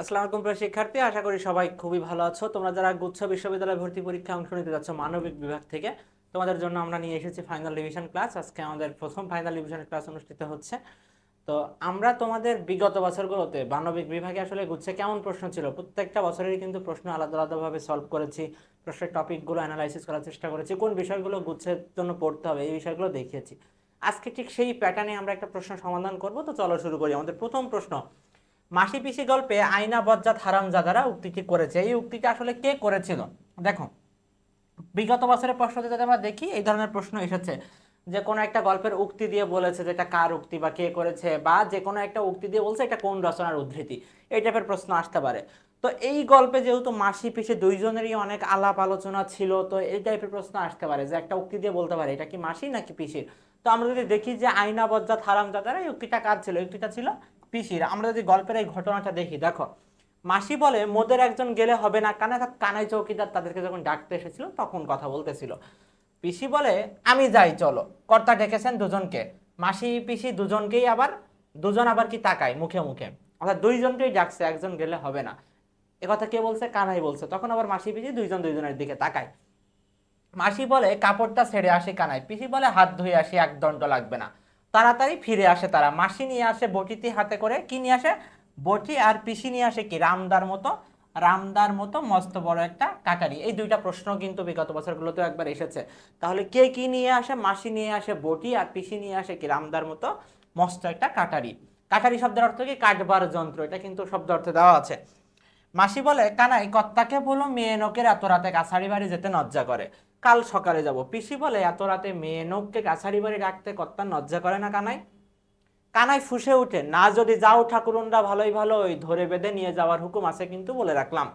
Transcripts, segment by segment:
আসসালামু আলাইকুম প্রিয় শিক্ষার্থী, আশা করি সবাই খুবই ভালো আছো। তোমরা যারা গুচ্ছ বিশ্ববিদ্যালয় ভর্তি পরীক্ষায় অংশ নিতে যাচ্ছ মানবিক বিভাগ থেকে, তোমাদের জন্য আমরা নিয়ে এসেছি ফাইনাল রিভিশন ক্লাস। আজকে আমাদের প্রথম ফাইনাল রিভিশন ক্লাস অনুষ্ঠিত হচ্ছে। তো আমরা তোমাদের বিগত বছরগুলোতে মানবিক বিভাগে আসলে গুচ্ছে কেমন প্রশ্ন ছিল, প্রত্যেকটা বছরেরই কিন্তু প্রশ্ন আলাদা আলাদাভাবে সলভ করেছি, প্রশ্নের টপিকগুলো অ্যানালাইসিস করার চেষ্টা করেছি, কোন বিষয়গুলো গুচ্ছের জন্য পড়তে হবে এই বিষয়গুলো দেখিয়েছি। আজকে ঠিক সেই প্যাটার্নে আমরা একটা প্রশ্ন সমাধান করব। তো চলো শুরু করি। আমাদের প্রথম প্রশ্ন, মাসি পিসি গল্পে আয়না বজ্জাত হারামজাদারা উক্তিটি করেছে, এই উক্তিটা আসলে কে করেছিল? দেখো, বিগত বছরের প্রশ্নতে যদি আমরা দেখি এই ধরনের প্রশ্ন এসেছে যে কোনো একটা গল্পের উক্তি দিয়ে বলেছে যে এটা কার উক্তি বা কে করেছে, বা যে কোনো একটা উক্তি দিয়ে বলছে এটা কোন রচনার উদ্ধৃতি, এই টাইপের প্রশ্ন আসতে পারে। তো এই গল্পে যেহেতু মাসি পিসি দুইজনেরই অনেক আলাপ আলোচনা ছিল, তো এই টাইপের প্রশ্ন আসতে পারে যে একটা উক্তি দিয়ে বলতে পারে এটা কি মাসি নাকি পিসির। তো আমরা যদি দেখি যে আয়না বজ্জাত হারামজাদারা, এই উক্তিটা কার ছিল? এই উক্তিটা ছিল পিসির। আমরা যদি গল্পের এই ঘটনাটা দেখি, দেখো, মাসি বলে মোদের একজন গেলে হবে না, কানাই কানাই চৌকিদার তাদেরকে যখন ডাকতে এসেছিল তখন কথা বলতেছিল। পিসি বলে আমি যাই চলো, কর্তা ডেকেছেন দুজনকে। মাসি পিসি দুজনকেই আবার, দুজন আবার কি তাকায় মুখে মুখে, অর্থাৎ দুইজনকেই ডাকছে, একজন গেলে হবে না। একথা কে বলছে? কানাই বলছে। তখন আবার মাসি পিসি দুইজন দুইজনের দিকে তাকায়। মাসি বলে কাপড়টা ছেড়ে আসি কানাই, পিসি বলে হাত ধুয়ে আসি, এক দণ্ড লাগবে না। তাড়াতাড়ি ফিরে আসে তারা। মাসি নিয়ে আসে বটিতে হাতে করে, কি নিয়ে আসে? বটি। আর পিসি নিয়ে আসে কি? রামদার মতো মস্ত বড় একটা কাটারি। এই দুইটা প্রশ্ন কিন্তু বিগত বছরগুলোতেও একবার এসেছে। তাহলে কে কি নিয়ে আসে? মাসি নিয়ে আসে বটি, আর পিসি নিয়ে আসে কি? রামদার মতো মস্ত একটা কাটারি। কাটারি শব্দের অর্থ কি? কাটবার যন্ত্র। এটা কিন্তু শব্দ অর্থে দেওয়া আছে। মাসি বলে কানাই কর্তাকে বলো মেয়ে নোকের এত রাতে কাছারি বাড়ি যেতে লজ্জা করে, কাল সকালে যাব। পিসি বলে এত রাতে মেয়ে নোককে কাছারি বাড়ি রাখতে কর্তার লজ্জা করে না কানাই? কানাই ফুঁসে উঠে, না যদি যাও ঠাকুরুনরা ভালোই ভালো, ওই ধরে বেঁধে নিয়ে যাওয়ার হুকুম আছে কিন্তু বলে রাখলাম।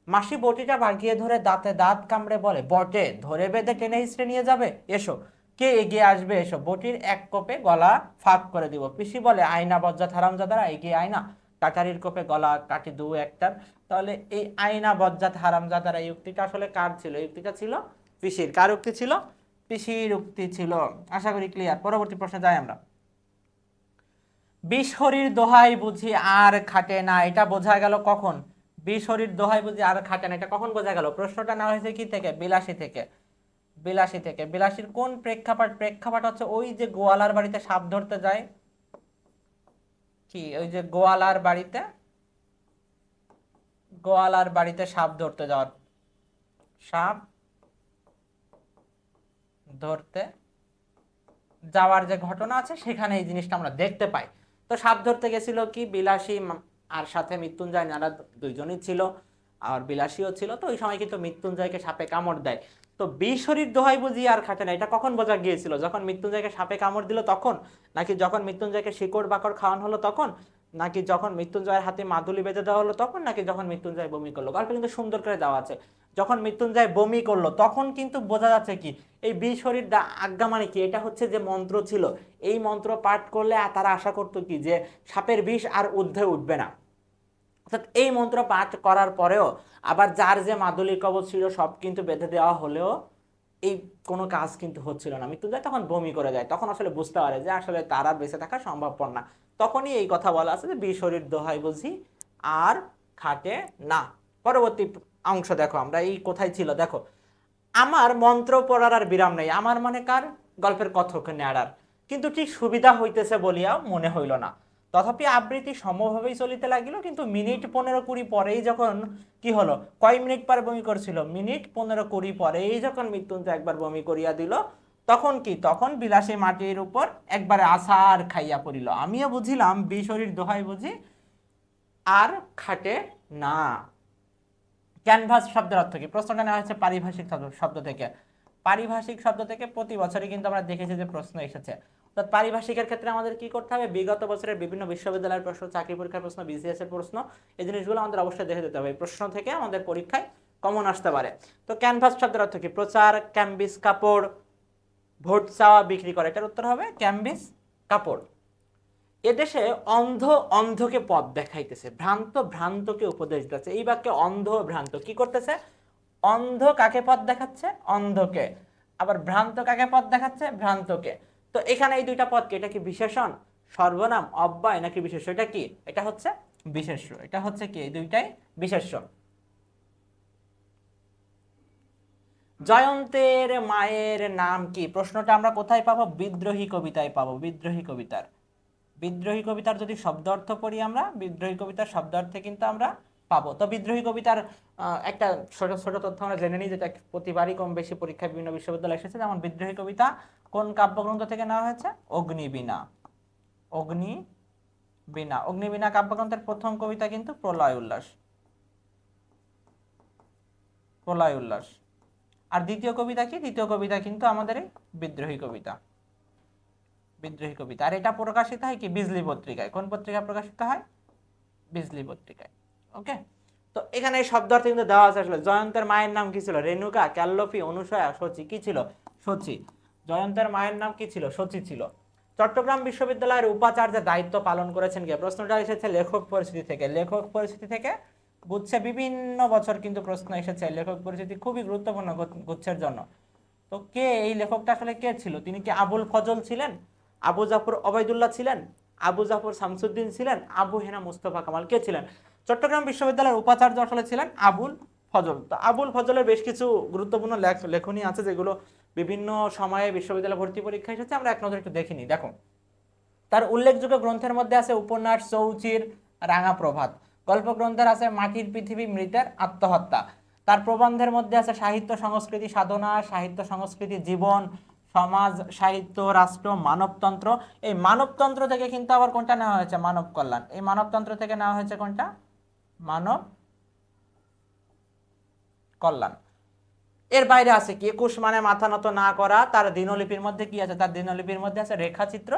মাসি বটিটা ভাগিয়ে ধরে দাঁতে দাঁত কামড়ে বলে বটে, ধরে বেঁধে টেনে হিঁচড়ে নিয়ে যাবে? এসো, কে এগিয়ে আসবে এসো, বটির এক কোপে গলা ফাঁক করে দিব। পিসি বলে আয়না বজ্জাত হারামজাদারা এগিয়ে আয়না, কাটারির কোপে গলা কাটি দু একটার। তাহলে এই আয়না বজ্জাত হারামজাদারা, এই উক্তিটা আসলে কার ছিল? এই উক্তিটা ছিল পিসির। কার উক্তি ছিল? পিসির উক্তি ছিল। আশা করি ক্লিয়ার। পরবর্তী প্রশ্নে যাই আমরা। বিশহরির দোহাই বুঝি আর খাটে না, এটা বোঝা গেল কখন? বিশহরির দোহাই বুঝি আর খাটে না, এটা কখন বোঝা গেল? প্রশ্নটা নেওয়া হয়েছে কি থেকে? বিলাসী থেকে। বিলাসী থেকে। বিলাসীর কোন প্রেক্ষাপট? প্রেক্ষাপট হচ্ছে ওই যে গোয়ালার বাড়িতে সাপ ধরতে যায়, কি ওই যে গোয়ালার বাড়িতে সাপ ধরতে যাওয়ার, সাপ ধরতে যাওয়ার যে ঘটনা আছে সেখানে এই জিনিসটা আমরা দেখতে পাই। তো সাপ ধরতে গেছিল কি বিলাসী আর সাথে মৃত্যুঞ্জয়, নারা দুইজনই ছিল, আর বিলাসীও ছিল। তো ওই সময় কিন্তু মৃত্যুঞ্জয়কে সাপে কামড় দেয়। তো বিশহরির দোহাই বুঝি আর খাটে না, এটা কখন বোঝা গিয়েছিল? যখন মৃত্যুঞ্জয়কে সাপে কামড় দিল তখন, নাকি যখন মৃত্যুঞ্জয়কে শিকড় বাকড় খাওয়ানো হলো তখন, নাকি যখন মৃত্যুঞ্জয়ের হাতে মাদুলি বেঁধে দেওয়া হলো তখন, নাকি যখন মৃত্যুঞ্জয় বমি করলো? গল্পে কিন্তু সুন্দর করে দেওয়া আছে। যখন মৃত্যুঞ্জয় বমি করলো তখন কিন্তু বোঝা যাচ্ছে কি এই বিশহরির আজ্ঞা মানে কি, এটা হচ্ছে যে মন্ত্র ছিল, এই মন্ত্র পাঠ করলে তারা আশা করতো কি যে সাপের বিষ আর ঊর্ধ্বে উঠবে না। অর্থাৎ এই মন্ত্র পাঠ করার পরেও আবার যার যে মাদুলি কবচ ছিল সব কিন্তু বেঁধে দেওয়া হলেও এই কোনো কাজ কিন্তু হচ্ছিল না। মৃত্যুঞ্জয় তখন বমি করে যায়, তখন আসলে বুঝতে পারে যে আসলে তারা বেঁচে থাকা সম্ভবপর না। তখনই এই কথা বলা আছে যে বিশহরির দোহাই বুঝি আর খাটে না। পরবর্তী অংশ দেখো, আমরা এই কোথায় ছিল দেখো, আমার মন্ত্র পড়ার আর বিরাম নেই। আমার মানে কার? গল্পের কথক নেয়ার। কিন্তু ঠিক সুবিধা হইতেছে বলিয়াও মনে হইল না। তথাপি আবৃত্তি সমভাবেই চলিতে লাগিল, কিন্তু মিনিট 15-20 পরেই যখন কি হলো, কয় মিনিট পরে বমি করছিল? মিনিট 15-20 পরেই যখন মৃত্যুঞ্জয় একবার বমি করিয়া দিল, তখন কি? তখন বিলাসী মাটির উপর একবারে আছাড় খাইয়া পড়িল। আমিও বুঝিলাম বিশরীর দোহাই বুঝি আর খাটে না। ক্যানভাস শব্দের অর্থ কি? প্রশ্নটা নেওয়া হয়েছে পারিভাষিক শব্দ থেকে। পারিভাষিক শব্দ থেকে প্রতি বছরই কিন্তু আমরা দেখেছি যে প্রশ্ন এসেছে। অর্থাৎ পারিভাষিকের ক্ষেত্রে আমাদের কি করতে হবে? বিগত বছরের বিভিন্ন বিশ্ববিদ্যালয়ের প্রশ্ন, চাকরি পরীক্ষার প্রশ্ন, বিসিএস এর প্রশ্ন, এই জিনিসগুলো আমাদের অবশ্যই দেখে যেতে হবে। এই প্রশ্ন থেকে আমাদের পরীক্ষায় কমন আসতে পারে। তো ক্যানভাস শব্দের অর্থ কি? প্রচার, ক্যাম্বিস কাপড়, ভোট চাওয়া, বিক্রি করে। এটার উত্তর হবে ক্যাম্বিস কাপড়। এদেশে অন্ধ অন্ধকে পথ দেখাইতেছে, ভ্রান্ত ভ্রান্তকে উপদেশ দিতেছে। এই বাক্যে অন্ধ ভ্রান্ত কি করতেছে? অন্ধ কাকে পথ দেখাচ্ছে? অন্ধকে। আবার ভ্রান্ত কাকে পথ দেখাচ্ছে? ভ্রান্তকে। তো এখানে এই দুইটা পদ কি? এটা কি বিশেষণ, সর্বনাম, অব্যয় নাকি বিশেষ্য? এটা কি? এটা হচ্ছে বিশেষ্য। এটা হচ্ছে কি, এই দুইটাই বিশেষ্য। জয়ন্তের মায়ের নাম কি? প্রশ্নটা আমরা কোথায় পাবো? বিদ্রোহী কবিতায় পাবো, বিদ্রোহী কবিতার। বিদ্রোহী কবিতার যদি শব্দ অর্থ পড়ি আমরা, বিদ্রোহী কবিতার শব্দ অর্থে কিন্তু আমরা পাবো। তো বিদ্রোহী কবিতার একটা ছোট ছোট তথ্য আমরা জেনে নিই, যেটা প্রতিবারই কম বেশি পরীক্ষায় বিভিন্ন বিশ্ববিদ্যালয়ে এসেছে। যেমন বিদ্রোহী কবিতা কোন কাব্যগ্রন্থ থেকে নেওয়া হয়েছে? অগ্নিবীণা। অগ্নিবীণা, অগ্নিবীণা কাব্যগ্রন্থের প্রথম কবিতা কিন্তু প্রলয় উল্লাস। প্রলয় উল্লাস। আর দ্বিতীয় কবিতা কি? দ্বিতীয় কবিতা কিন্তু আমাদের এই বিদ্রোহী কবিতা। বিদ্রোহী কবিতা। আর এটা প্রকাশিত হয় কি? বিজলি পত্রিকায়। কোন পত্রিকায় প্রকাশিত হয়? বিজলি পত্রিকায়। ওকে, তো এখানে এই শব্দার্থ কিন্তু দেওয়া আছে। আসলে জয়ন্তের মায়ের নাম কি ছিল? রেণুকা, ক্যাল্লোপি, অনুসয়া, সচি। কি ছিল? সচি। জয়ন্তের মায়ের নাম কি ছিল? সচি ছিল। চট্টগ্রাম বিশ্ববিদ্যালয়ের উপাচার্যের দায়িত্ব পালন করেছেন কে? প্রশ্নটা এসেছে লেখক পরিস্থিতি থেকে। লেখক পরিস্থিতি থেকে গুচ্ছে বিভিন্ন বছর কিন্তু প্রশ্ন এসেছে। লেখক পরিস্থিতি খুবই গুরুত্বপূর্ণ গুচ্ছের জন্য। তো কে এই লেখকটা আসলে কে ছিল? তিনি কি আবুল ফজল ছিলেন, আবু জাফর ওবায়দুল্লাহ ছিলেন, আবু জাফর শামসুদ্দিন ছিলেন, আবু হেনা মুস্তফা কামাল? কে ছিলেন? চট্টগ্রাম বিশ্ববিদ্যালয়ের উপাচার্য আসলে ছিলেন আবুল ফজল। তো আবুল ফজলের বেশ কিছু গুরুত্বপূর্ণ লেখনী আছে, যেগুলো বিভিন্ন সময়ে বিশ্ববিদ্যালয় ভর্তি পরীক্ষা এসেছে। আমরা এক নজরে একটু দেখিনি। দেখো, তার উল্লেখযোগ্য গ্রন্থের মধ্যে আছে উপন্যাস চৌচির রাঙা প্রভাত। গল্পগ্রন্থের আছে মাটির পৃথিবী, মৃতের আত্মহত্যা। তার প্রবন্ধের মধ্যে আছে সাহিত্য সংস্কৃতি সাধনা, সাহিত্য সংস্কৃতি জীবন, সমাজ সাহিত্য, রাষ্ট্র, মানবতন্ত্র। এই মানবতন্ত্র থেকে কিন্তু আবার কোনটা নেওয়া হয়েছে? মানব কল্যাণ। এই মানবতন্ত্র থেকে নেওয়া হয়েছে কোনটা? মানব কল্যাণ। এর বাইরে আছে কি? 21 মানে মাথা নত না করা। তার দিনলিপির মধ্যে কি আছে? তার দিনলিপির মধ্যে আছে রেখাচিত্র,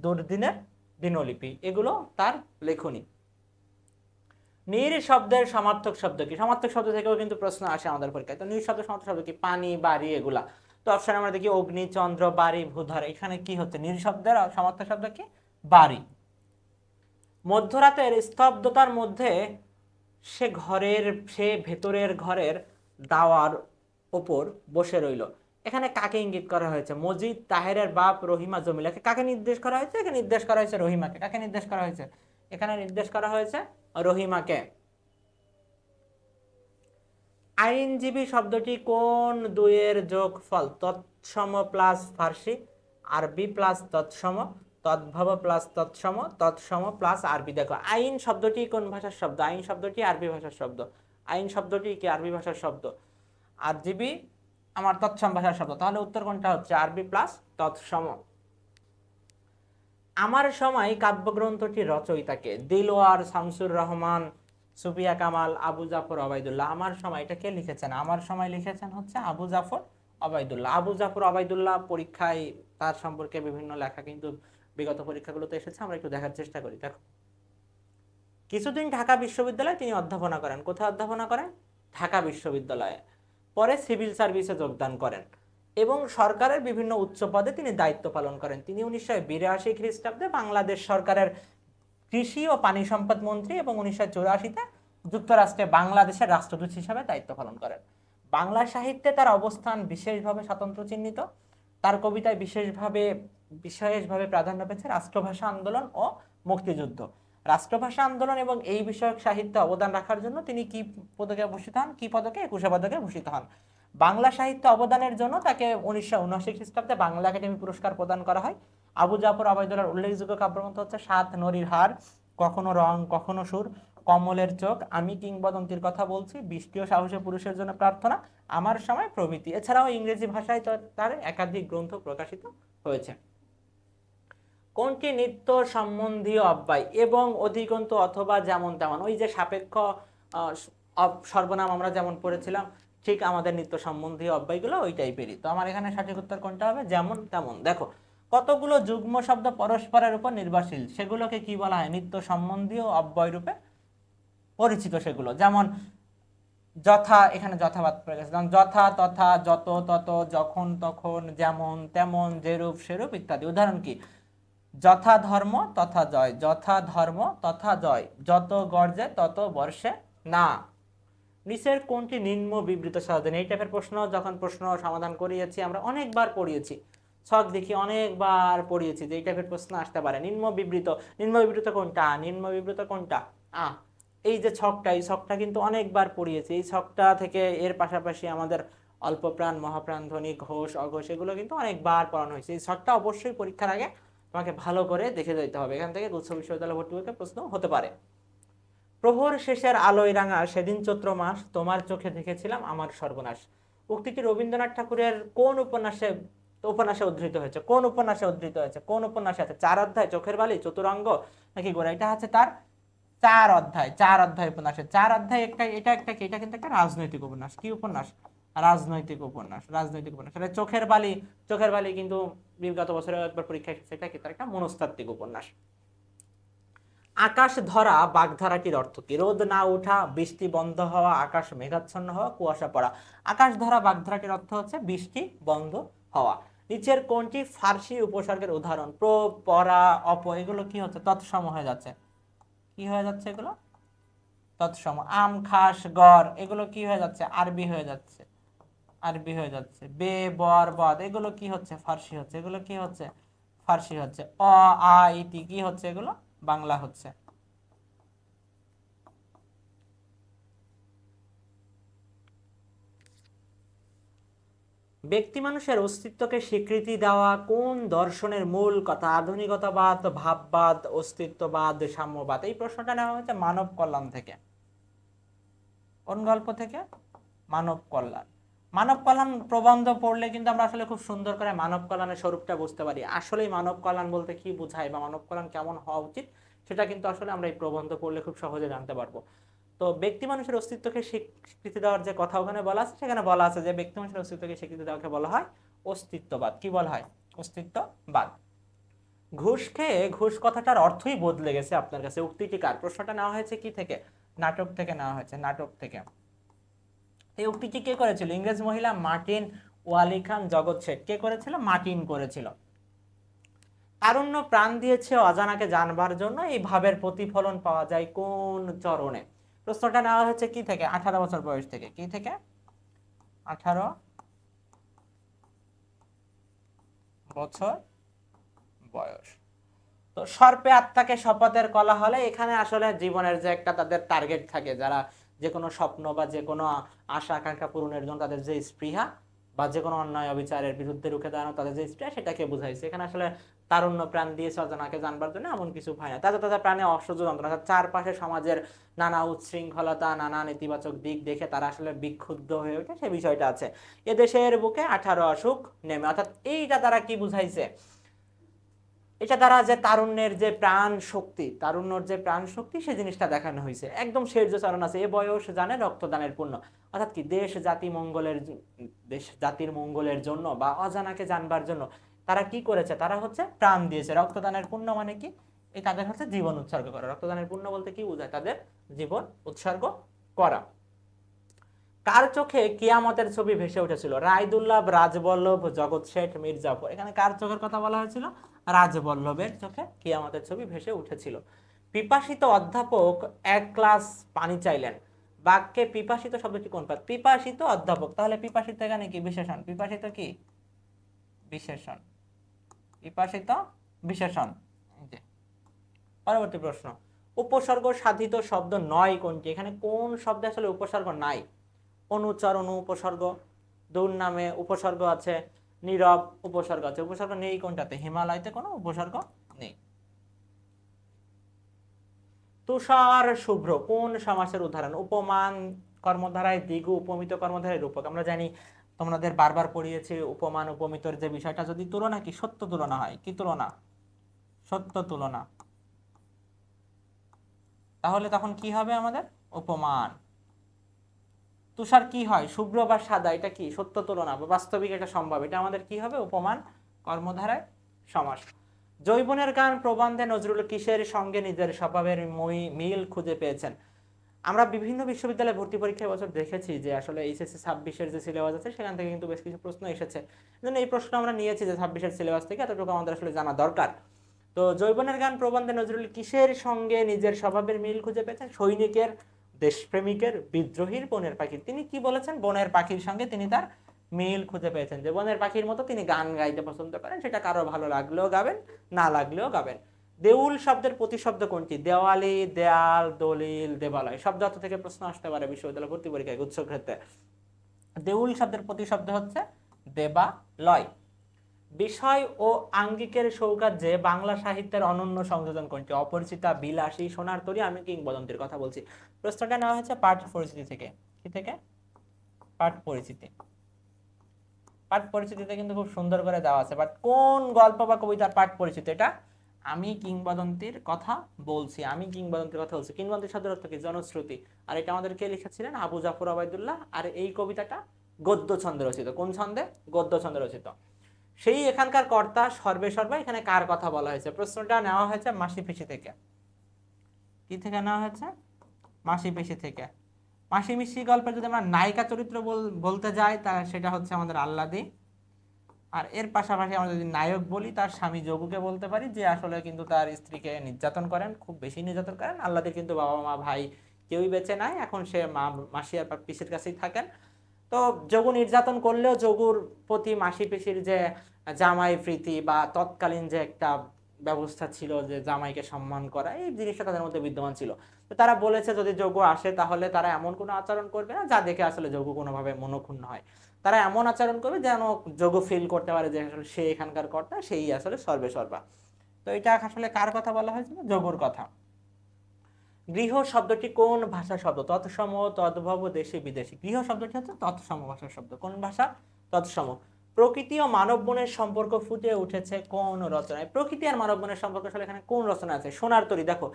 দুর্দিনের দিনলিপি। এগুলো তার লেখনী। নীর শব্দের সমার্থক শব্দ কি? সমার্থক শব্দ থেকেও কিন্তু প্রশ্ন আসে আমাদের পরীক্ষায়। তো নীর শব্দের সমার্থক শব্দ কি? পানি, বাড়ি, এগুলা। তো অপশন আমরা দেখি অগ্নি, চন্দ্র, বাড়ি, ভূধর। এখানে কি হচ্ছে? নীর শব্দের সমার্থক শব্দ কি? বাড়ি। মধ্যরাতের স্তব্ধতার মধ্যে সে ভেতরের ঘরের দাওয়ার ওপর বসে রইল। এখানে কাকে ইঙ্গিত করা হয়েছে? মজিদ, তাহেরের বাপ, রহিমা, জমিলাকে। কাকে নির্দেশ করা হয়েছে? এখানে নির্দেশ করা হয়েছে রহিমাকে। কাকে নির্দেশ করা হয়েছে? এখানে নির্দেশ করা হয়েছে রহিমাকে। আইনজীবী শব্দটি কোন দুইয়ের যোগফল? তৎসম প্লাস ফার্সি, আরবি প্লাস তৎসম, তদ্ভব প্লাস তৎসম, তৎসম প্লাস আরবি। দেখো, আইন শব্দটি কোন ভাষার শব্দ? আইন শব্দটি আরবি ভাষার শব্দ। আইন শব্দটি কি? আরবি ভাষার শব্দ। আরজিবি আমার তৎসম ভাষার শব্দ। তাহলে উত্তর কোনটা হচ্ছে? আরবি প্লাস তৎসম। আমার সময় কাব্যগ্রন্থটি রচয়িতাকে? দিলওয়ার, শামসুর রহমান, সুফিয়া কামাল, আবু জাফর ওবায়দুল্লাহ। আমার সময় এটা কে লিখেছেন? আমার সময় লিখেছেন হচ্ছে আবু জাফর ওবায়দুল্লাহ। আবু জাফর ওবায়দুল্লাহ পরীক্ষায় তার সম্পর্কে বিভিন্ন লেখা কিন্তু বিগত পরীক্ষাগুলোতে এসেছে। আমরা একটু দেখার চেষ্টা করি। দেখো, কিছুদিন ঢাকা বিশ্ববিদ্যালয়ে তিনি অধ্যাপনা করেন। কোথায় অধ্যাপনা করেন? ঢাকা বিশ্ববিদ্যালয়ে। পরে সিভিল সার্ভিসে যোগদান করেন এবং সরকারের বিভিন্ন উচ্চ পদে তিনি দায়িত্ব পালন করেন। তিনি 1982 খ্রিস্টাব্দে বাংলাদেশ সরকারের কৃষি ও পানি সম্পদ মন্ত্রী এবং 1984-তে যুক্তরাষ্ট্রে বাংলাদেশের রাষ্ট্রদূত হিসাবে দায়িত্ব পালন করেন। বাংলা সাহিত্যে তার অবস্থান বিশেষভাবে স্বতন্ত্র চিহ্নিত। তার কবিতায় বিশেষভাবে প্রাধান্য পেয়েছে রাষ্ট্রভাষা আন্দোলন ও মুক্তিযুদ্ধ। রাষ্ট্রভাষা আন্দোলন এবং এই বিষয়ক সাহিত্যে অবদান রাখার জন্য তিনি কি পদকে ভূষিত হন? কি পদকে? 21 পদকে ভূষিত হন। বাংলা সাহিত্য অবদানের জন্য তাকে 1979 খ্রিস্টাব্দে বাংলা একাডেমি পুরস্কার প্রদান করা হয়। আবু জাফর ওবায়দুল্লাহর উল্লেখযোগ্য কাব্যগ্রন্থ হচ্ছে সাত নরীর হার, কখনো রং কখনো সুর, কমলের চোখ, আমি কিংবদন্তির কথা বলছি, বৃষ্টি ও সাহসী পুরুষের জন্য প্রার্থনা, আমার সময় প্রভৃতি। এছাড়াও ইংরেজি ভাষায় তার একাধিক গ্রন্থ প্রকাশিত হয়েছে। কোনটি নিত্য সম্বন্ধীয় অব্যয়? এবং, অধিকন্তু, অথবা, যেমন তেমন। ওই যে সাপেক্ষ সর্বনাম আমরা যেমন পড়েছিলাম, ঠিক আমাদের নিত্য সম্বন্ধীয় অব্যয়গুলো ওই টাইপেরই। তো আমার এখানে সঠিক উত্তর কোনটা হবে? যেমন তেমন। দেখো, কতগুলো যুগ্ম শব্দ পরস্পরের উপর নির্ভরশীল, সেগুলোকে কি বলা হয়? নিত্য সম্বন্ধীয় অব্যয় রূপে পরিচিত সেগুলো। যেমন যথা, এখানে যথা বাদ পড়ে গেছে। যেমন যথা, তথা, যত, তত, যখন, তখন, যেমন, তেমন, যেরূপ, সেরূপ ইত্যাদি। উদাহরণ কি? যথা ধর্ম তথা জয়, যথা ধর্ম তথা জয়, যত গর্জে তত বর্ষে না। নিচের কোনটি নিম্ন বিবৃত সাধন? এই টাইপের প্রশ্ন যখন প্রশ্ন সমাধান করিয়েছি আমরা, অনেকবার পড়িয়েছি, ছক দেখি অনেকবার পড়িয়েছি যে এই টাইপের প্রশ্ন আসতে পারে। নিম্ন বিবৃত কোনটা? নিম্ন বিবৃত কোনটা? আহ এই যে ছকটা, এই ছকটা কিন্তু অনেকবার পড়িয়েছি। এই ছকটা থেকে এর পাশাপাশি আমাদের অল্পপ্রাণ, মহাপ্রাণ, ধ্বনি, ঘোষ, অঘোষ এগুলো কিন্তু অনেকবার পড়ানো হয়েছে। এই ছকটা অবশ্যই পরীক্ষার আগে তোমাকে ভালো করে দেখে যেতে হবে, এখান থেকে গুচ্ছ বিশ্ববিদ্যালয় ভর্তি পরীক্ষার প্রশ্ন হতে পারে। প্রহর শেষের আলোয় রাঙা সেদিন চৈত্র মাস, তোমার চোখে দেখেছিলাম আমার সর্বনাশ। উক্তিটি রবীন্দ্রনাথ ঠাকুরের কোন উপন্যাসে উপন্যাসে উদ্ধৃত হয়েছে? কোন উপন্যাসে উদ্ধৃত হয়েছে? কোন উপন্যাসে আছে? 4 অধ্যায়, চোখের বালি, চতুরঙ্গ নাকি গোরা? এটা হচ্ছে তার 4 অধ্যায়, 4 অধ্যায় উপন্যাসে 4 অধ্যায়। একটা এটা একটা কি, এটা কিন্তু একটা রাজনৈতিক উপন্যাস। কি উপন্যাস? রাজনৈতিক উপন্যাস, রাজনৈতিক উপন্যাস। এটা চোখের বালি, চোখের বালি কিন্তু বিগত বছরে একবার পরীক্ষা এসেছে। এটা কি? তার একটা মনস্তাত্ত্বিক উপন্যাস। আকাশ ধরা বাগধারাটির অর্থ কি? রোদ না ওঠা, বৃষ্টি বন্ধ হওয়া, আকাশ মেঘাচ্ছন্ন হওয়া, কুয়াশা পড়া। আকাশ ধরা বাগধারাটির অর্থ হচ্ছে বৃষ্টি বন্ধ হওয়া। নিচের কোনটি ফার্সি উপসর্গের উদাহরণ? প্র, পরা, অপ এগুলো কি হচ্ছে? তৎসম হয়ে যাচ্ছে। কি হয়ে যাচ্ছে এগুলো? তৎসম। আম, খাস, গড় এগুলো কি হয়ে যাচ্ছে? আরবি হয়ে যাচ্ছে, আরবি হয়ে যাচ্ছে। বে, বর, বদ এগুলো কি হচ্ছে? ফার্সি হচ্ছে। এগুলো কি হচ্ছে? ফার্সি হচ্ছে। অ, আ, ইতি কি হচ্ছে? এগুলো বাংলা হচ্ছে। ব্যক্তি মানুষের অস্তিত্বকে স্বীকৃতি দেওয়া কোন দর্শনের মূল কথা? আধুনিকতাবাদ, ভাববাদ, অস্তিত্ববাদ, সাম্যবাদ। এই প্রশ্নটা নেওয়া হয়েছে মানব কল্যাণ থেকে। কোন গল্প থেকে? মানব কল্যাণ। মানব কল্যাণ প্রবন্ধ পড়লে কিন্তু আমরা আসলে খুব সুন্দর করে মানব কল্যাণের স্বরূপটা বুঝতে পারি। আসলে মানব কল্যাণ বলতে কি বোঝায় বা মানব কল্যাণ কেমন হওয়া উচিত, সেটা কিন্তু আসলে আমরা এই প্রবন্ধ পড়লে খুব সহজে জানতে পারবো। তো ব্যক্তি মানুষের অস্তিত্বকে স্বীকৃতি দেওয়ার যে কথা ওখানে বলা আছে, সেখানে বলা আছে যে ব্যক্তি মানুষের অস্তিত্বকে স্বীকৃতি দেওয়াকে বলা হয় অস্তিত্ববাদ। কি বলা হয়? অস্তিত্ববাদ। ঘুষ খেয়ে ঘুষ কথাটার অর্থই বদলে গেছে আপনার কাছে, উক্তিটি কার? প্রশ্নটা নেওয়া হয়েছে কি থেকে? নাটক থেকে নেওয়া হয়েছে, নাটক থেকে। এই উক্তিটি কে করেছিল? ইংরেজ মহিলা মার্টিন ওয়ালি খান জগৎ শেঠ। কে করেছিল? মার্টিন করেছিল। তারুণ্য প্রাণ দিয়েছে অজানাকে জানবার জন্য, এই ভাবের প্রতিফলন পাওয়া যায় কোন চরণে? প্রশ্নটা নেওয়া হচ্ছে কি থেকে? 18 বছর বয়স থেকে। কি থেকে? 18 বছর বয়স। তো সর্পে আত্মাকে শপথের কলা হলে এখানে আসলে জীবনের যে একটা তাদের টার্গেট থাকে, যারা যে কোনো স্বপ্ন বা যে কোনো আশা আকাঙ্ক্ষা পূরণের জন্য তাদের যে স্পৃহা বা যে কোনো অন্যায় অবিচারের বিরুদ্ধে রুখে দাঁড়ানো তাদের যে স্পৃহা, সেটাকে বুঝাইছে এখানে। আসলে তারুণ্য প্রাণ দিয়েছে অজানাকে জানবার জন্য, এমন কিছু হয় না। তাজা তাজা প্রাণে অসহ্য যন্ত্রণা, চারপাশে সমাজের নানা উচ্ছৃঙ্খলতা, নানা নেতিবাচক দিক দেখে তারা আসলে বিক্ষুব্ধ হয়ে ওঠে, সে বিষয়টা আছে। এদেশের বুকে 18 অসুখ নেমে, অর্থাৎ এইটা তারা কি বুঝাইছে? এটা দ্বারা যে তারুণ্যের যে প্রাণ শক্তি, তারুণ্যর যে প্রাণ শক্তি, সেই জিনিসটা দেখানো হয়েছে। একদম শেষ যে চরণ আছে, এ বয়স জানে রক্তদানের পুণ্য। অর্থাৎ কি? দেশ জাতি মঙ্গলের, দেশ জাতির মঙ্গলের জন্য বা অজানাকে জানবার জন্য তারা কি করেছে? তারা হচ্ছে প্রাণ দিয়েছে। রক্তদানের পুণ্য মানে কি? এই তাদের হচ্ছে জীবন উৎসর্গ করা। রক্তদানের পুণ্য বলতে কি বোঝায়? তাদের জীবন উৎসর্গ করা। কার চোখে কিয়ামতের ছবি ভেসে উঠেছিল? রায়দুল্লাহ, রাজবল্লভ, জগৎ শেঠ, মির্জাফর। এখানে কার চোখের কথা বলা হয়েছিল? রাজবল্লভের চোখে কিয়ামতের ছবি ভেসে উঠেছিল। পিপাসিত অধ্যাপক 1 গ্লাস পানি চাইলেন। বাক্যে পিপাসিত শব্দটি কোন পদ? পিপাসিত অধ্যাপক। তাহলে পিপাসিত এখানে কি? বিশেষণ। পিপাসিত কি? বিশেষণ। পিপাসিত বিশেষণ। পরবর্তী প্রশ্ন, উপসর্গ সাধিত শব্দ নয় কোনটি? এখানে কোন শব্দে আসলে উপসর্গ নাই? অনুচর, অনু উপসর্গ, দুর্নামে উপসর্গ আছে, নীরব উপসর্গ আছে। উপসর্গ নেই কোনটাতে? হিমালয়তে কোনো উপসর্গ নেই। তুষার শুভ্র কোন সমাসের উদাহরণ? উপমান কর্মধারায় দ্বিগু, উপমিত কর্মধারায় রূপক। আমরা জানি, তোমাদের বারবার পড়িয়েছি উপমান উপমিতর যে বিষয়টা, যদি তুলনা কি সত্য তুলনা হয়, কি তুলনা? সত্য তুলনা, তাহলে তখন কি হবে আমাদের? উপমান। তুষার কি হয়? শুভ্র বা সাদা। এটা কি? সত্য তুলনা বা বাস্তবিক এটা সম্ভব। এটা আমাদের কি হবে? উপমান কর্মধারায় সমাস। জৈবনের গান প্রবন্ধে নজরুল কিসের সঙ্গে নিজের স্বভাবের মিল খুঁজে পেয়েছেন? আমরা বিভিন্ন বিশ্ববিদ্যালয়ে ভর্তি পরীক্ষায় বছর দেখেছি যে আসলে এইচএসসি 26-এর যে সিলেবাস আছে সেখান থেকে কিন্তু বেশ কিছু প্রশ্ন এসেছে। জন্য এই প্রশ্ন আমরা নিয়েছি যে 26-এর সিলেবাস থেকে এতটুকু আমাদের আসলে জানা দরকার। তো জৈবনের গান প্রবন্ধে নজরুল কিসের সঙ্গে নিজের স্বভাবের মিল খুঁজে পেয়েছেন? সৈনিকের, দেশপ্রেমিকের, বিদ্রোহীর, বনের পাখির। তিনি কি বলেছেন? বনের পাখির সঙ্গে তিনি তার মিল খুঁজে পেয়েছেন, যে বনের পাখির মতো তিনি গান গাইতে পছন্দ করেন, সেটা কারো ভালো লাগলেও গাবেন, না লাগলেও গাবেন। দেউল শব্দের প্রতিশব্দ কোনটি? দেওয়ালি, দেয়াল, দলিল, দেবালয়। শব্দ অর্থ থেকে প্রশ্ন আসতে পারে বিশ্ববিদ্যালয় ভর্তি পরীক্ষায় গুচ্ছ ক্ষেত্রে। দেউল শব্দের প্রতিশব্দ হচ্ছে দেবালয়। বিষয় ও আঙ্গিকের সৌগার্যে বাংলা সাহিত্যের অনন্য সংযোজন কোনটি? অপরিচিতা, বিলাসী, সোনার তরী, আমি কিংবদন্তির কথা বলছি। প্রশ্নটা নেওয়া হয়েছে পাঠ পরিচিতি থেকে। কি থেকে? পাঠ পরিচিতি। পাঠ পরিচিতিতে কিন্তু খুব সুন্দর করে দেওয়া আছে, বাট কোন গল্প বা কবিতার পাঠ পরিচিতি? এটা আমি কিংবদন্তির কথা বলছি। আমি কিংবদন্তির কথা বলছি। কিংবদন্তি শব্দের অর্থ কি? জনশ্রুতি। আর এটা আমাদের কে লিখেছিলেন? আবু জাফর ওবায়দুল্লাহ। আর এই কবিতাটা গদ্য ছন্দে রচিত। কোন ছন্দে? গদ্য ছন্দে রচিত। সেই এখানকার কর্তা সর্বে সর্বা, এখানে কার কথা বলা হয়েছে? প্রশ্নটা নেওয়া হয়েছে মাসি পিসি থেকে। কি থেকে নেওয়া হয়েছে? মাসি পিসি থেকে। মাসি মিসি গল্পের যদি আমরা নায়িকা চরিত্র বলতে যাই, তা সেটা হচ্ছে আমাদের আল্লাদি। আর এর পাশাপাশি আমরা যদি নায়ক বলি, তার স্বামী যোগুকে বলতে পারি, যে আসলে কিন্তু তার স্ত্রীকে নির্যাতন করেন, খুব বেশি নির্যাতন করেন। আল্লাদির কিন্তু বাবা মা ভাই কেউই বেঁচে নাই, এখন সে মাসি আর পিসির কাছেই থাকেন। তো যোগু নির্যাতন করলেও যোগুর প্রতি মাসি পিসির যে জামাই প্রীতি বা তৎকালীন যে একটা ব্যবস্থা ছিল, যে জামাইকে সম্মান করা, এই জিনিসটা তাদের মধ্যে বিদ্যমান ছিল। তো তারা বলেছে যদি যোগু আসে তাহলে তারা এমন কোনো আচরণ করবে না যা দেখে আসলে যোগু কোনোভাবে মনক্ষুণ্ণ হয়। তারা এমন আচরণ করবে যেন যোগু ফিল করতে পারে যে আসলে সে এখানকার কর্তা, সেই আসলে সর্বে সর্বা। তো এটা আসলে কার কথা বলা হয়েছিল? যোগুর কথা। গৃহ শব্দটি কোন ভাষা শব্দ? তৎসম, তদ্ভব, দেশি, বিদেশি। গৃহ শব্দটি হচ্ছে তৎসম ভাষার শব্দ। কোন ভাষা? তৎসম। প্রকৃতি ও মানব মনের সম্পর্ক ফুটে উঠেছে কোন রচনায়? প্রকৃতি আর মানব মনের সম্পর্ক আসলে এখানে কোন রচনা আছে? সোনার তরী। দেখো,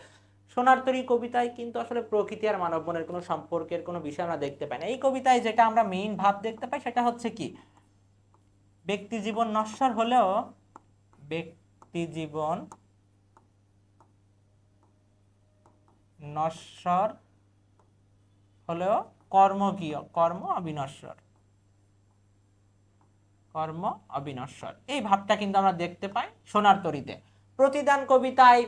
সোনার তরী কবিতায় কিন্তু আসলে প্রকৃতি আর মানব মনের কোনো সম্পর্কের কোনো বিষয় আমরা দেখতে পাই না। এই কবিতায় যেটা আমরা মেইন ভাব দেখতে পাই সেটা হচ্ছে কি? ব্যক্তি জীবন নশ্বর হলেও, ব্যক্তি জীবন নশ্বর হলেও কর্ম কি? কর্ম অবিনশ্বর। কর্ম অবিনশ্বর, এই ভাবটা কিন্তু আমরা দেখতে পাই সোনার তরীতে। প্রতিদান কবিতায়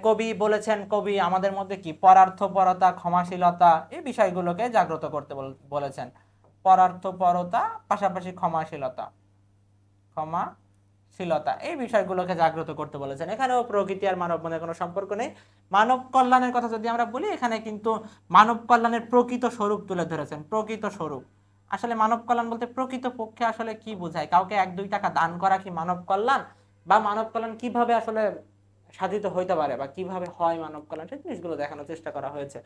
কবি বলেছেন, কবি আমাদের মধ্যে কি? পরার্থপরতা, ক্ষমাশীলতা, এই বিষয়গুলোকে জাগ্রত করতে বলেছেন। পরার্থপরতা পাশাপাশি ক্ষমাশীলতা, ক্ষমাশীলতা, এই বিষয়গুলোকে জাগ্রত করতে বলেছেন। এখানেও প্রকৃতি আর মানব মনের কোনো সম্পর্ক নেই। মানব কল্যাণের কথা যদি আমরা বলি, এখানে কিন্তু মানব কল্যাণের প্রকৃত স্বরূপ তুলে ধরেছেন। প্রকৃত স্বরূপ আসলে মানব কল্যাণ বলতে প্রকৃত পক্ষে আসলে কি বোঝায়? কাউকে 1-2 টাকা দান করা কি মানব কল্যাণ? বা মানব কল্যাণ কিভাবে আসলে সাধিত হইতে পারে বা কিভাবে হয় মানব কল্যাণ, সেই জিনিসগুলো দেখানোর চেষ্টা করা হয়েছে।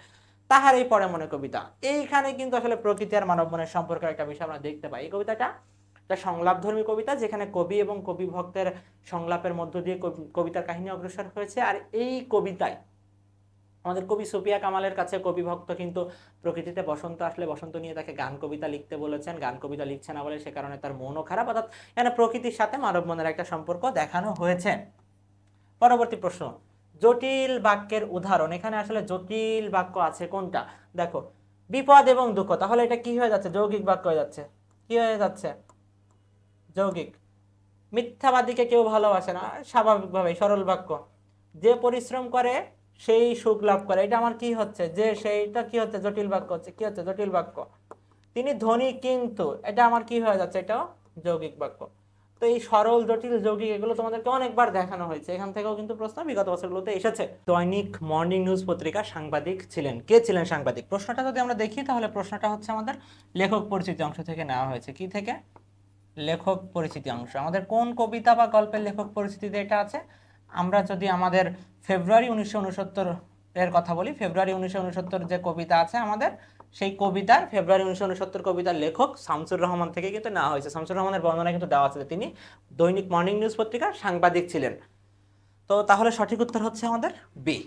তাহার এই পরে মনে কবিতা, এইখানে কিন্তু আসলে প্রকৃতি আর মানব মনের সম্পর্কের একটা বিষয় আমরা দেখতে পাই। এই কবিতাটা একটা সংলাপধর্মী কবিতা, যেখানে কবি এবং কবি ভক্তের সংলাপের মধ্য দিয়ে কবিতার কাহিনী অগ্রসর হয়েছে। আর এই কবিতায় আমাদের কবি সুফিয়া কামালের কাছে কবি ভক্ত কিন্তু প্রকৃতিতে বসন্ত আসলে বসন্ত নিয়ে তাকে গান কবিতা লিখতে বলেছেন। গান কবিতা লিখছে না বলে সে কারণে তার মনও খারাপ, অর্থাৎ এখানে প্রকৃতির সাথে মানব মনের একটা সম্পর্ক দেখানো হয়েছে। পরবর্তী প্রশ্ন, জটিল বাক্যের উদাহরণ। এখানে আসলে জটিল বাক্য আছে কোনটা? দেখো, বিপদ এবং দুঃখ, তাহলে এটা কি হয়ে যাচ্ছে? যৌগিক বাক্য হয়ে যাচ্ছে। কি হয়ে যাচ্ছে? যৌগিক। মিথ্যাবাদীকে কেউ ভালোবাসে না, স্বাভাবিকভাবে সরল বাক্য। যে পরিশ্রম করে সেই সুখ লাভ করে, এটা আমার কি হচ্ছে? যে সেইটা কি হচ্ছে? জটিল বাক্য হচ্ছে। কি হচ্ছে? জটিল বাক্য। তিনি ধনী কিন্তু, এটা আমার কি হয়ে যাচ্ছে? এটাও যৌগিক বাক্য। তো এই সরল, জটিল, যৌগিক এগুলো তোমাদেরকে অনেকবার দেখানো হয়েছে, এখান থেকেও কিন্তু প্রশ্ন বিগত বছরগুলোতে এসেছে। দৈনিক মর্নিং নিউজ পত্রিকার সাংবাদিক ছিলেন কে? ছিলেন সাংবাদিক। প্রশ্নটা যদি আমরা দেখি তাহলে প্রশ্নটা হচ্ছে আমাদের লেখক পরিচিতি অংশ থেকে নেওয়া হয়েছে। কি থেকে? লেখক পরিচিতি অংশ। আমাদের কোন কবিতা বা গল্পের লেখক পরিচিতিতে এটা আছে? আমরা যদি আমাদের ফেব্রুয়ারি 1969 এর কথা বলি, ফেব্রুয়ারি 1969 যে কবিতা আছে আমাদের, সেই কবিতার ফেব্রুয়ারি 1969 কবিতার লেখক শামসুর রহমান থেকে কিন্তু নেওয়া হয়েছে। শামসুর রহমানের বর্ণনা কিন্তু দেওয়া আছে, তিনি দৈনিক মর্নিং নিউজ পত্রিকার সাংবাদিক ছিলেন। তো তাহলে সঠিক উত্তর হচ্ছে আমাদের বি।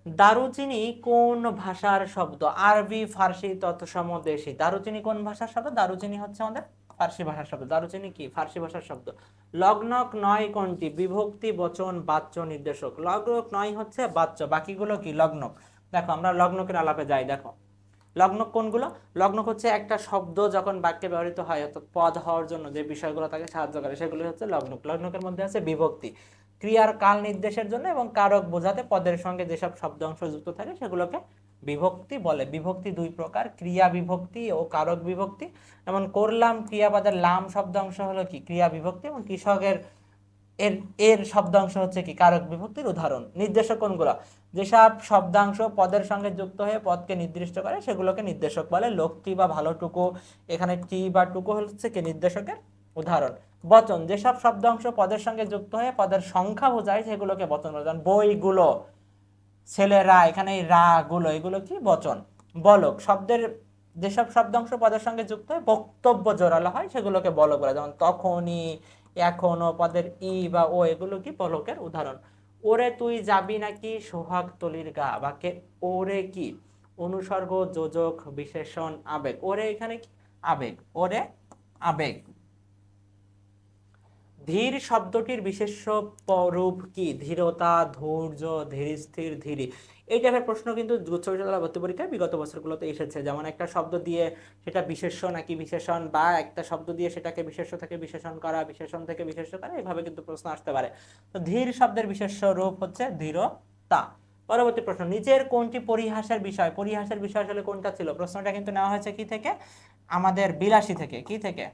দারুচিনি কোন ভাষার শব্দ? আরবি, ফার্সি, তৎসম, দেশি। দারুচিনি কোন ভাষার শব্দ? দারুচিনি হচ্ছে আমাদের ফার্সি ভাষার শব্দ। দারুচিনি কি? ফার্সি ভাষার শব্দ। লগ্নক নয় কোনটি? বিভক্তি, বচন, বাচ্য, নির্দেশক। লগ্নক নয় হচ্ছে বাচ্য, বাকিগুলো কি? লগ্নক। দেখো আমরা লগ্নকের আলাপে যাই। দেখো লগ্নক কোনগুলো? লগ্নক হচ্ছে একটা শব্দ যখন বাক্যে ব্যবহৃত হয়, অর্থাৎ পদ হওয়ার জন্য যে বিষয়গুলো তাকে সাহায্য করে, সেগুলো হচ্ছে লগ্নক। লগ্নকের মধ্যে আছে বিভক্তি, ক্রিয়ার কাল নির্দেশের জন্য এবং কারক বোঝাতে পদের সঙ্গে যেসব শব্দ অংশ যুক্ত থাকে সেগুলোকে বিভক্তি বলে। বিভক্তি দুই প্রকার, ক্রিয়া বিভক্তি ও কারক বিভক্তি। যেমন করলাম ক্রিয়াপদের লাম শব্দ অংশ হলো কি? ক্রিয়া বিভক্তি। এবং কৃষকের এর এর শব্দাংশ হচ্ছে কি কারক বিভক্তির উদাহরণ। নির্দেশক কোনগুলো? যেসব শব্দাংশ পদের সঙ্গে যুক্ত হয়ে পদকে নির্দিষ্ট করে সেগুলোকে নির্দেশক বলে। লোকটি বা ভালোটুকু, এখানে টি বা টুকু হচ্ছে কি নির্দেশকের উদাহরণ। বচন, যেসব শব্দাংশ পদের সঙ্গে যুক্ত হয়ে পদের সংখ্যা বোঝায় সেগুলোকে বচন বলে। যেমন বইগুলো, ছেলেরা, এখানে এই রা গুলো, এগুলো কি বচন। বলক, শব্দের যেসব শব্দাংশ পদের সঙ্গে যুক্ত হয়ে বক্তব্য জোরালো হয় সেগুলোকে বলক বলে। যেমন তখনই, এখনো, পদের ই বা ও, এগুলো কি বলকের উদাহরণ। ওরে তুই যাবি নাকি সোহাগ তলির গা, বাক্যে ওরে কি অনুসর্গ, যোজক, বিশেষণ, আবেগ। ওরে এখানে কি আবেগ, ওরে আবেগ। ধীর শব্দটির বিশেষ্য রূপ কি? ধীরতা, ধৈর্য, ধীরস্থির, ধীরি। এই টাইপের প্রশ্ন কিন্তু গুচ্ছ বিশ্ববিদ্যালয় ভর্তি পরীক্ষায় বিগত বছরগুলোতে এসেছে। যেমন একটা শব্দ দিয়ে সেটা বিশেষ্য নাকি বিশেষণ, বা একটা শব্দ দিয়ে সেটাকে বিশেষ্য থেকে বিশেষণ করা, বিশেষণ থেকে বিশেষ্য করা, এইভাবে কিন্তু প্রশ্ন আসতে পারে। তো ধীর শব্দের বিশেষ্য রূপ হচ্ছে ধীরতা। পরবর্তী প্রশ্ন, নিচের কোনটি পরিহাসের বিষয়? পরিহাসের বিষয় আসলে কোনটা ছিল? প্রশ্নটা কিন্তু নেওয়া হয়েছে কি থেকে? আমাদের বিলাসী থেকে। কি থেকে?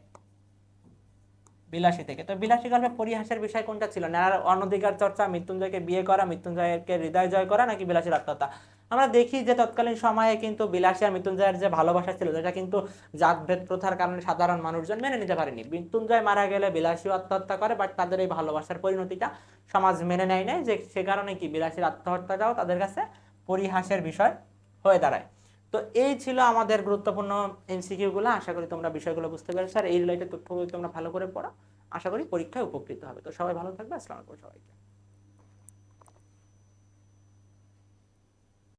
বিলাসী থেকে। তো বিলাসী গল্পে পরিহাসের বিষয় কোনটা ছিল? ন্যায়ের অনধিকার চর্চা, মৃত্যুঞ্জয়কে বিয়ে করা, মৃত্যুঞ্জয়কে হৃদয় জয় করা, নাকি বিলাসীর আত্মহত্যা? আমরা দেখি যে তৎকালীন সময়ে কিন্তু বিলাসী আর মৃত্যুঞ্জয়ের যে ভালোবাসা ছিল, যেটা কিন্তু জাতভেদ প্রথার কারণে সাধারণ মানুষজন মেনে নিতে পারেনি। মৃত্যুঞ্জয় মারা গেলে বিলাসীও আত্মহত্যা করে, বাট তাদের এই ভালোবাসার পরিণতিটা সমাজ মেনে নেয় নাই, যে সে কারণে কি বিলাসীর আত্মহত্যাটাও তাদের কাছে পরিহাসের বিষয় হয়ে দাঁড়ায়। তো এই ছিল আমাদের গুরুত্বপূর্ণ এমসিকিউ গুলো। আশা করি তোমরা বিষয়গুলো বুঝতে পেরেছো, আর এই রিলেটেড তথ্যগুলো তোমরা ভালো করে পড়ো। আশা করি পরীক্ষায় উপকৃত হবে। তো সবাই ভালো থাকবে। আসসালামু আলাইকুম সবাইকে।